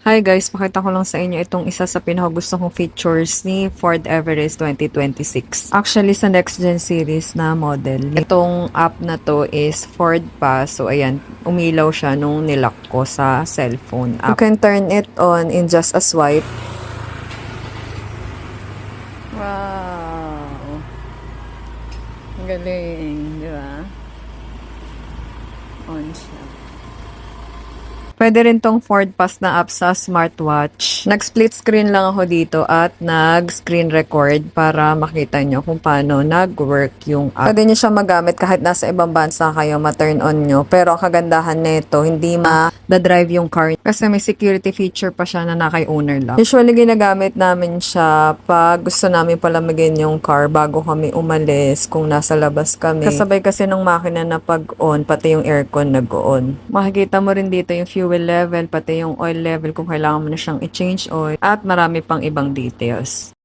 Hi guys, pakita ko lang sa inyo itong isa sa pinakagusto kong features ni Ford Everest 2026. Actually, sa next gen series na model, itong app na to is Ford Pass. So ayan, umilaw siya nung nilock ko sa cellphone app. You can turn it on in just a swipe. Wow! Ang galing, di ba? On siya. Pwede rin tong Ford Pass na app sa smartwatch. Nag-split screen lang ako dito at nag-screen record para makita nyo kung paano nag-work yung app. Pwede nyo siya magamit kahit nasa ibang bansa kayo, ma-turn on nyo. Pero ang kagandahan nito, hindi ma-drive yung car kasi may security feature pa siya na naka-owner lock. Usually, ginagamit namin siya pag gusto namin palamigin yung car bago kami umalis kung nasa labas kami. Kasabay kasi ng makina na pag-on, pati yung aircon nag-on. Makikita mo rin dito yung fuel level, pati yung oil level kung kailangan mo na siyang i-change oil, at marami pang ibang details.